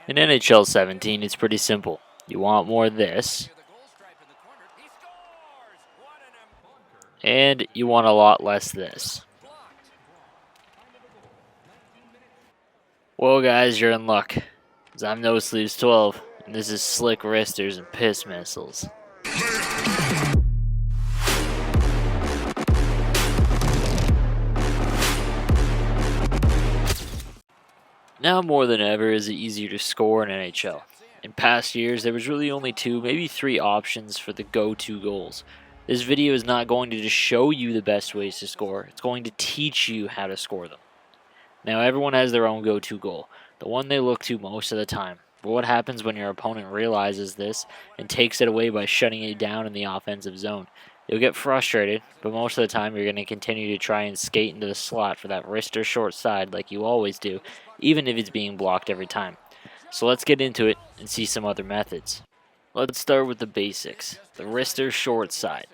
In NHL 17, it's pretty simple. You want more of this, and you want a lot less this. Well, guys, you're in luck, 'cause I'm No Sleeves 12, and this is Slick Wristers and Piss Missiles. Now more than ever is it easier to score in NHL. In past years, there was really only 2, maybe 3 options for the go-to goals. This video is not going to just show you the best ways to score, it's going to teach you how to score them. Now everyone has their own go-to goal, the one they look to most of the time. But what happens when your opponent realizes this and takes it away by shutting you down in the offensive zone? You'll get frustrated, but most of the time you're going to continue to try and skate into the slot for that wrist or short side like you always do, even if it's being blocked every time. So let's get into it and see some other methods. Let's start with the basics, the wrist or short side.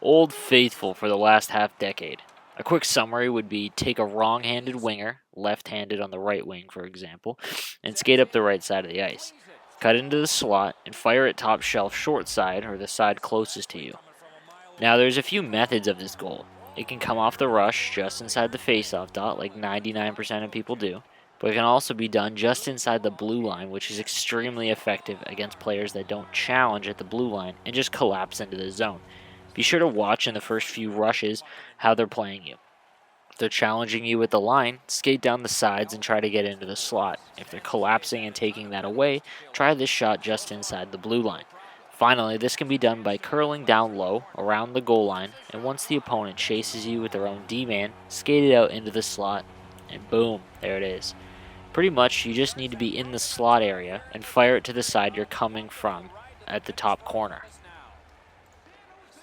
Old faithful for the last half decade. A quick summary would be take a wrong-handed winger, left-handed on the right wing for example, and skate up the right side of the ice. Cut into the slot and fire at top shelf short side or the side closest to you. Now there's a few methods of this goal. It can come off the rush just inside the face-off dot like 99% of people do, but it can also be done just inside the blue line, which is extremely effective against players that don't challenge at the blue line and just collapse into the zone. Be sure to watch in the first few rushes how they're playing you. If they're challenging you with the line, skate down the sides and try to get into the slot. If they're collapsing and taking that away, try this shot just inside the blue line. Finally, this can be done by curling down low around the goal line, and once the opponent chases you with their own D-man, skate it out into the slot, and boom, there it is. Pretty much, you just need to be in the slot area and fire it to the side you're coming from at the top corner.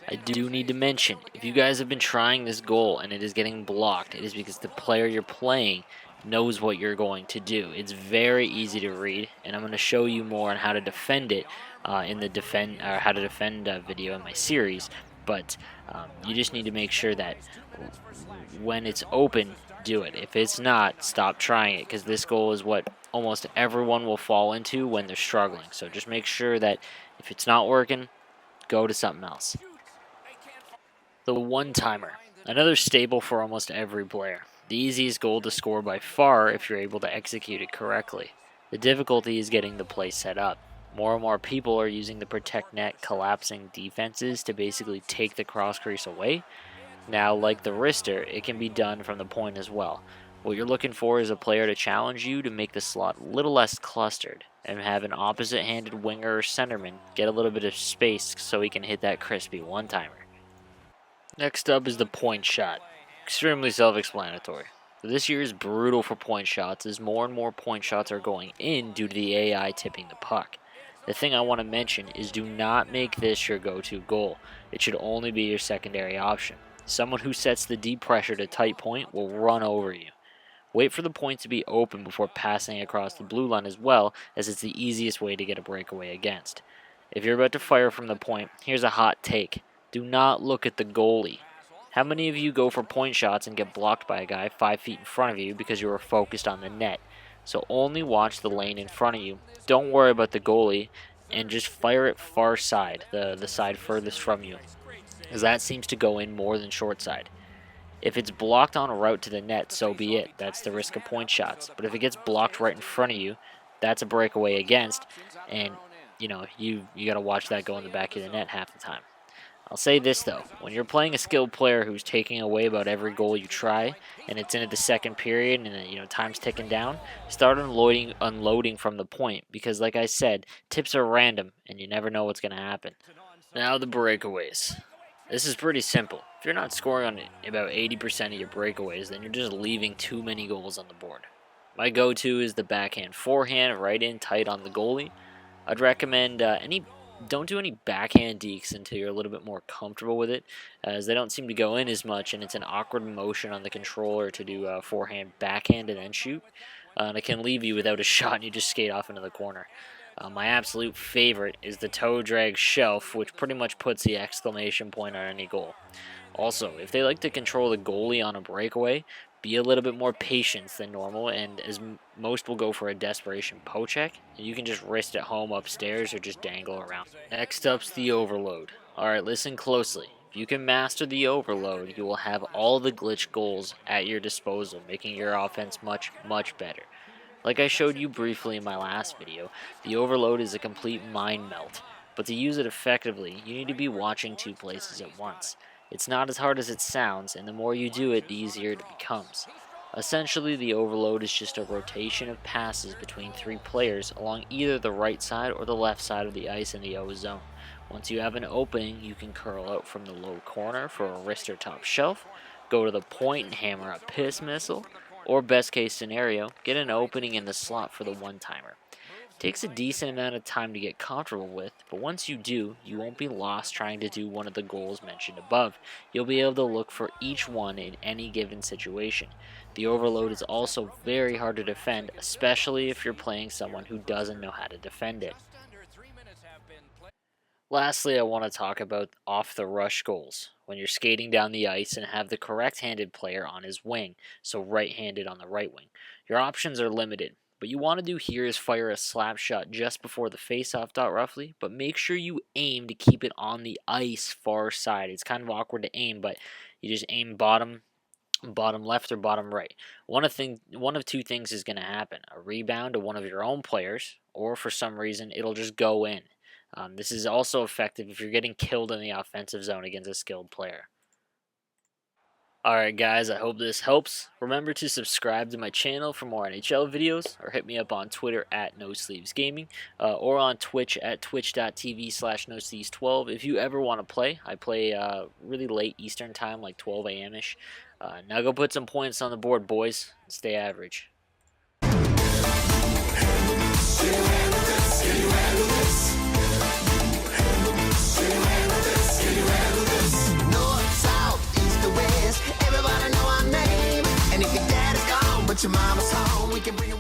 I do need to mention, if you guys have been trying this goal and it is getting blocked, it is because the player you're playing knows what you're going to do. It's very easy to read, and I'm going to show you more on how to defend it in the how to defend video in my series. But you just need to make sure that when it's open, do it. If it's not, stop trying it, because this goal is what almost everyone will fall into when they're struggling. So just make sure that if it's not working, go to something else. The one-timer, another staple for almost every player. The easiest goal to score by far if you're able to execute it correctly. The difficulty is getting the play set up. More and more people are using the protect net collapsing defenses to basically take the cross crease away. Now, like the wrister, it can be done from the point as well. What you're looking for is a player to challenge you to make the slot a little less clustered and have an opposite-handed winger or centerman get a little bit of space so he can hit that crispy one-timer. Next up is the point shot. Extremely self-explanatory. This year is brutal for point shots as more and more point shots are going in due to the AI tipping the puck. The thing I want to mention is do not make this your go-to goal. It should only be your secondary option. Someone who sets the deep pressure to tight point will run over you. Wait for the point to be open before passing across the blue line as well, as it's the easiest way to get a breakaway against. If you're about to fire from the point, here's a hot take. Do not look at the goalie. How many of you go for point shots and get blocked by a guy 5 feet in front of you because you were focused on the net? So only watch the lane in front of you. Don't worry about the goalie and just fire it far side, the side furthest from you, as that seems to go in more than short side. If it's blocked on a route to the net, so be it. That's the risk of point shots. But if it gets blocked right in front of you, that's a breakaway against, and you got to watch that go in the back of the net half the time. I'll say this though, when you're playing a skilled player who's taking away about every goal you try, and it's into the second period and time's ticking down, start unloading from the point, because like I said, tips are random and you never know what's going to happen. Now the breakaways. This is pretty simple. If you're not scoring on about 80% of your breakaways, then you're just leaving too many goals on the board. My go-to is the backhand forehand right in tight on the goalie. I'd recommend don't do any backhand dekes until you're a little bit more comfortable with it, as they don't seem to go in as much, and it's an awkward motion on the controller to do forehand backhand and then shoot, and it can leave you without a shot and you just skate off into the corner. My absolute favorite is the toe drag shelf, which pretty much puts the exclamation point on any goal. Also, if they like to control the goalie on a breakaway, Be a little bit more patient than normal, and as most will go for a desperation poke check, and you can just wrist it home upstairs or just dangle around. Next up's the overload. Alright, listen closely. If you can master the overload, you will have all the glitch goals at your disposal, making your offense much, much better. Like I showed you briefly in my last video, the overload is a complete mind melt, but to use it effectively, you need to be watching 2 places at once. It's not as hard as it sounds, and the more you do it, the easier it becomes. Essentially, the overload is just a rotation of passes between 3 players along either the right side or the left side of the ice in the O zone. Once you have an opening, you can curl out from the low corner for a wrist or top shelf, go to the point and hammer a piss missile, or best case scenario, get an opening in the slot for the one-timer. Takes a decent amount of time to get comfortable with, but once you do, you won't be lost trying to do one of the goals mentioned above. You'll be able to look for each one in any given situation. The overload is also very hard to defend, especially if you're playing someone who doesn't know how to defend it. Lastly, I want to talk about off the rush goals. When you're skating down the ice and have the correct handed player on his wing, so right handed on the right wing. Your options are limited. What you want to do here is fire a slap shot just before the face-off dot roughly, but make sure you aim to keep it on the ice far side. It's kind of awkward to aim, but you just aim bottom left or bottom right. One of 2 things is going to happen. A rebound to one of your own players, or for some reason, it'll just go in. This is also effective if you're getting killed in the offensive zone against a skilled player. Alright guys, I hope this helps. Remember to subscribe to my channel for more NHL videos, or hit me up on Twitter at NoSleevesGaming, or on Twitch at twitch.tv/NoSleeves12. If you ever want to play, I play really late Eastern time, like 12 a.m.-ish. Now go put some points on the board, boys, and stay average. Everybody know our name, and if your dad is gone, but your mama's home, we can bring